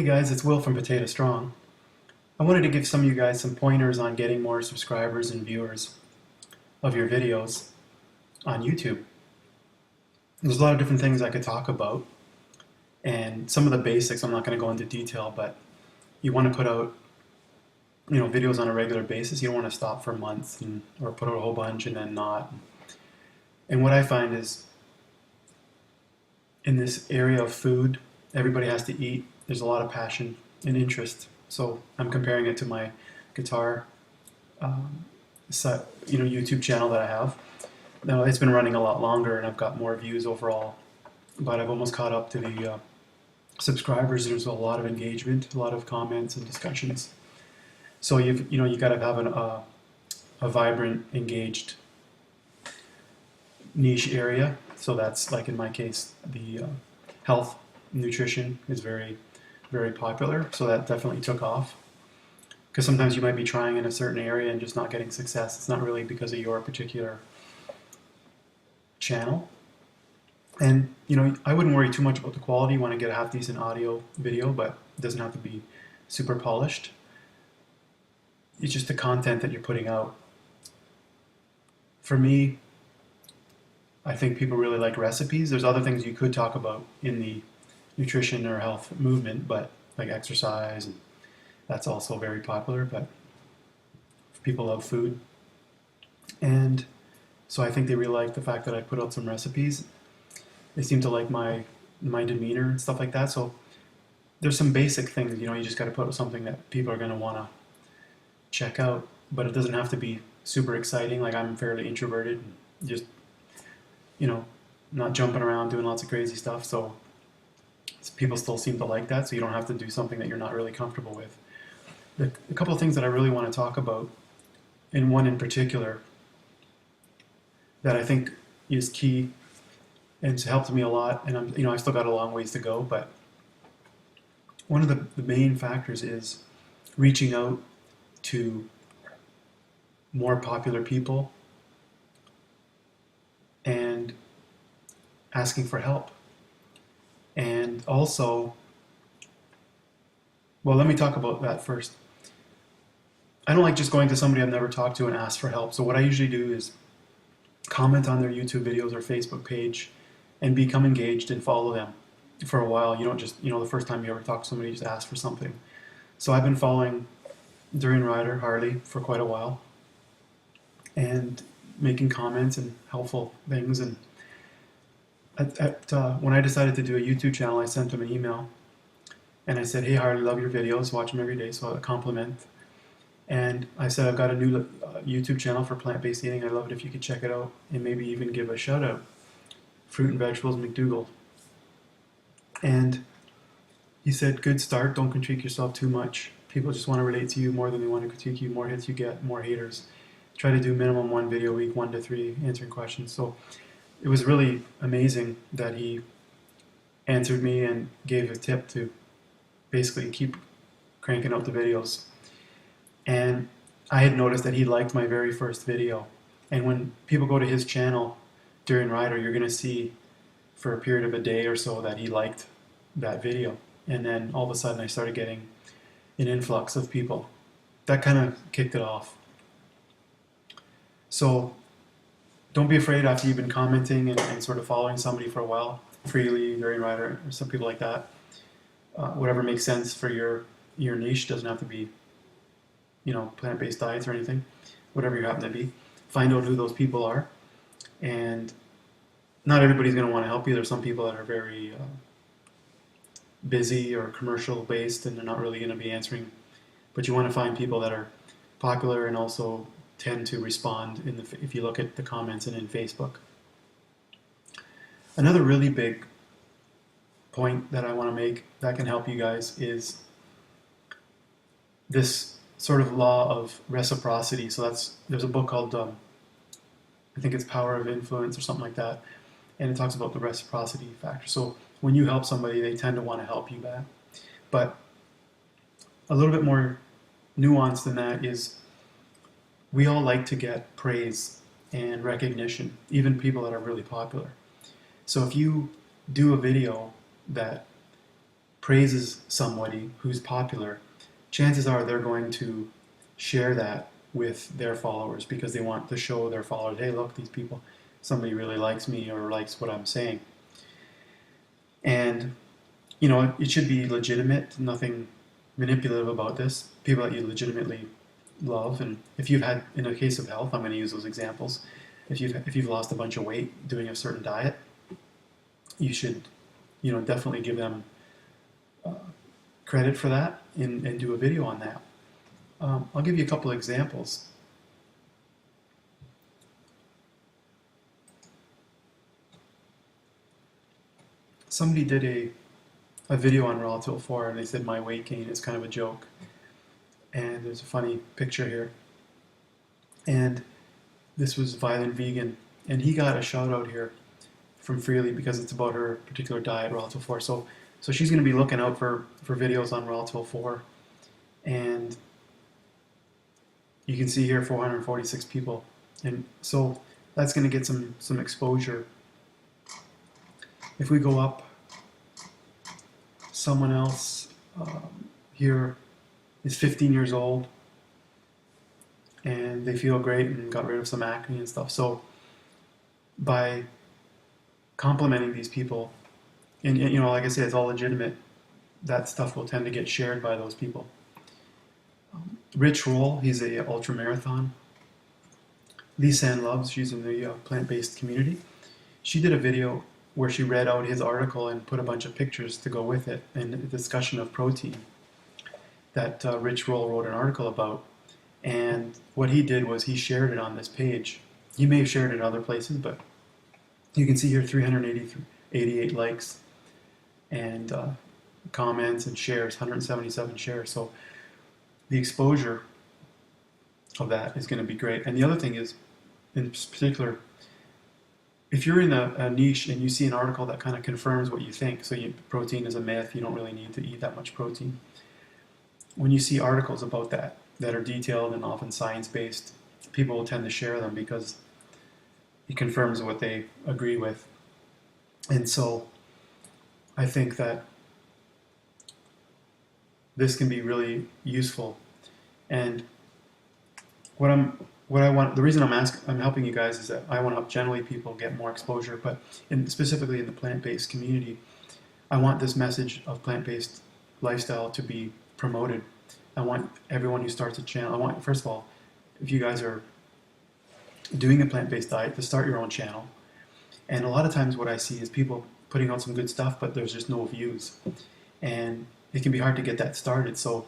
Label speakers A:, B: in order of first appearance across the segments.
A: guys, it's Will from Potato Strong. I wanted to give some of you guys some pointers on getting more subscribers and viewers of your videos on YouTube. There's a lot of different things I could talk about, and some of the basics I'm not going to go into detail, but you want to put out videos on a regular basis. You don't want to stop for months or put out a whole bunch and then not. And what I find is in this area of food, everybody has to eat. There's a lot of passion and interest. So I'm comparing it to my guitar YouTube channel that I have. Now it's been running a lot longer and I've got more views overall, but I've almost caught up to the subscribers. There's a lot of engagement, a lot of comments and discussions. So you got to have a vibrant, engaged niche area. So that's like in my case, the health, nutrition is very, very popular. So that definitely took off. Because sometimes you might be trying in a certain area and just not getting success. It's not really because of your particular channel. And I wouldn't worry too much about the quality. You want to get a half decent audio video, but it doesn't have to be super polished. It's just the content that you're putting out. For me, I think people really like recipes. There's other things you could talk about in the nutrition or health movement, but like exercise, and that's also very popular, but people love food. And so I think they really like the fact that I put out some recipes. They seem to like my demeanor and stuff like that. So there's some basic things, you just got to put out something that people are going to want to check out, but it doesn't have to be super exciting. Like I'm fairly introverted, just not jumping around doing lots of crazy stuff. So people still seem to like that. So you don't have to do something that you're not really comfortable with. A couple of things that I really want to talk about, and one in particular that I think is key and it's helped me a lot, and I've still got a long ways to go, but one of the main factors is reaching out to more popular people and asking for help. And also, well, let me talk about that first. I don't like just going to somebody I've never talked to and ask for help. So what I usually do is comment on their YouTube videos or Facebook page and become engaged and follow them for a while. You don't just, the first time you ever talk to somebody, just ask for something. So I've been following Durian Ryder, Harley, for quite a while and making comments and helpful things. And when I decided to do a YouTube channel, I sent him an email and I said, "Hey Harley, love your videos, watch them every day," so a compliment. And I said, "I've got a new YouTube channel for plant-based eating. I'd love it if you could check it out and maybe even give a shout out. Fruit and Vegetables McDougall." And he said, "Good start, don't critique yourself too much. People just want to relate to you more than they want to critique you. More hits you get, more haters. Try to do minimum 1 video a week, 1 to 3, answering questions." So it was really amazing that he answered me and gave a tip to basically keep cranking out the videos. And I had noticed that he liked my very first video. And when people go to his channel, Durian Ryder, you're going to see for a period of a day or so that he liked that video. And then all of a sudden I started getting an influx of people. That kind of kicked it off. So don't be afraid after you've been commenting and sort of following somebody for a while, Freely, Durian Ryder, or some people like that. Whatever makes sense for your niche. Doesn't have to be plant-based diets or anything. Whatever you happen to be. Find out who those people are. And not everybody's going to want to help you. There's some people that are very busy or commercial based and they're not really going to be answering. But you want to find people that are popular and also tend to respond if you look at the comments and in Facebook. Another really big point that I want to make that can help you guys is this sort of law of reciprocity. So there's a book called I think it's Power of Influence or something like that, and it talks about the reciprocity factor. So when you help somebody, they tend to want to help you back. But a little bit more nuanced than that is we all like to get praise and recognition, even people that are really popular. So if you do a video that praises somebody who's popular, chances are they're going to share that with their followers because they want to show their followers, hey, look, these people, somebody really likes me or likes what I'm saying. And, you know, it should be legitimate, nothing manipulative about this. People that you legitimately love. And if you've had, in a case of health, I'm going to use those examples. If you've lost a bunch of weight doing a certain diet, you should, you know, definitely give them credit for that and do a video on that. I'll give you a couple of examples. Somebody did a video on Relative 4 and they said my weight gain is kind of a joke. And there's a funny picture here. And this was Violent Vegan. And he got a shout out here from Freely because it's about her particular diet, Relative 4. So she's going to be looking out for videos on Relative 4. And you can see here 446 people. And so that's going to get some exposure. If we go up, someone else here is 15 years old and they feel great and got rid of some acne and stuff. So by complimenting these people, and you know, like I said, it's all legitimate, that stuff will tend to get shared by those people. Rich Roll, he's a ultra marathon. Lisanne Loves, she's in the plant-based community. She did a video where she read out his article and put a bunch of pictures to go with it and a discussion of protein that Rich Roll wrote an article about. And what he did was he shared it on this page. He may have shared it in other places, but you can see here 388 likes and comments and shares, 177 shares. So the exposure of that is going to be great. And the other thing is, in particular, if you're in a niche and you see an article that kind of confirms what you think, so protein is a myth, you don't really need to eat that much protein. When you see articles about that are detailed and often science-based, people will tend to share them because it confirms what they agree with. And so I think that this can be really useful. And the reason I'm helping you guys is that I want to help generally people get more exposure, but specifically in the plant-based community, I want this message of plant-based lifestyle to be promoted. I want everyone who starts a channel, first of all, if you guys are doing a plant-based diet, to start your own channel. And a lot of times what I see is people putting out some good stuff, but there's just no views. And it can be hard to get that started. So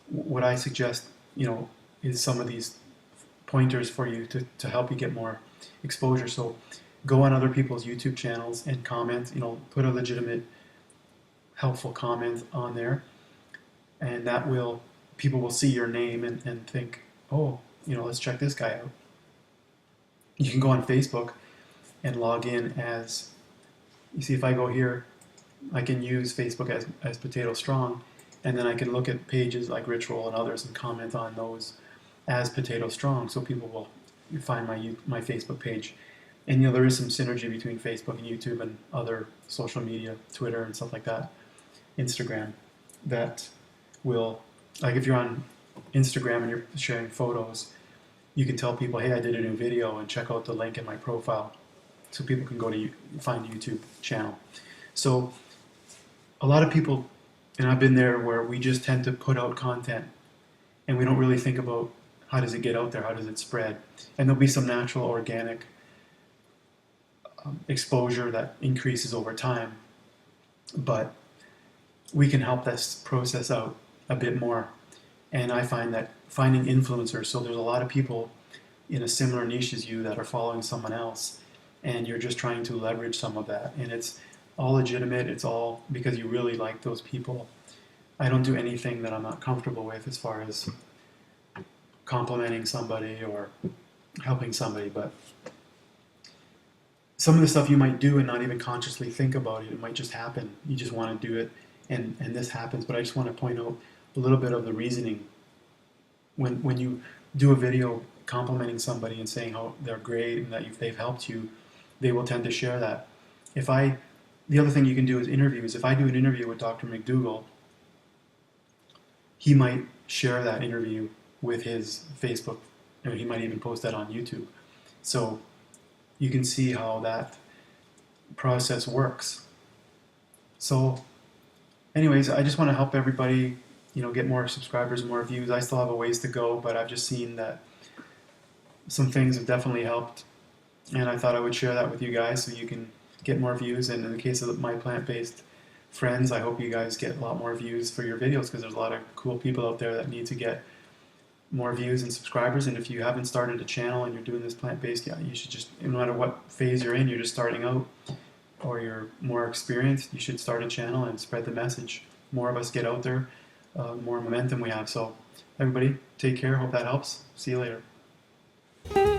A: what I suggest, you know, is some of these pointers for you to help you get more exposure. So go on other people's YouTube channels and comment, you know, put a legitimate, helpful comment on there. And that will, people will see your name and think, oh, you know, let's check this guy out. You can go on Facebook and log in as, you see if I go here, I can use Facebook as Potato Strong, and then I can look at pages like Rich Roll and others and comment on those as Potato Strong, so people will find my Facebook page. And you know, there is some synergy between Facebook and YouTube and other social media, Twitter and stuff like that, Instagram, that will, like if you're on Instagram and you're sharing photos, you can tell people, hey, I did a new video and check out the link in my profile, so people can go to find a YouTube channel. So a lot of people, and I've been there, where we just tend to put out content and we don't really think about how does it get out there, how does it spread. And there'll be some natural organic exposure that increases over time, but we can help this process out a bit more. And I find that finding influencers, so there's a lot of people in a similar niche as you that are following someone else, and you're just trying to leverage some of that, and it's all legitimate, it's all because you really like those people. I don't do anything that I'm not comfortable with as far as complimenting somebody or helping somebody, but some of the stuff you might do and not even consciously think about it, it might just happen. You just want to do it, and this happens. But I just want to point out a little bit of the reasoning. When you do a video complimenting somebody and saying how they're great and that they've helped you, they will tend to share that. If I The other thing you can do is interviews. If I do an interview with Dr. McDougall, he might share that interview with his Facebook, or he might even post that on YouTube. So you can see how that process works. So anyways, I just want to help everybody, get more subscribers, more views. I still have a ways to go, but I've just seen that some things have definitely helped, and I thought I would share that with you guys so you can get more views. And in the case of my plant-based friends, I hope you guys get a lot more views for your videos, because there's a lot of cool people out there that need to get more views and subscribers. And if you haven't started a channel and you're doing this plant-based, you should just, no matter what phase you're in, you're just starting out or you're more experienced, you should start a channel and spread the message. More of us get out there, the more momentum we have. So everybody, take care. Hope that helps. See you later.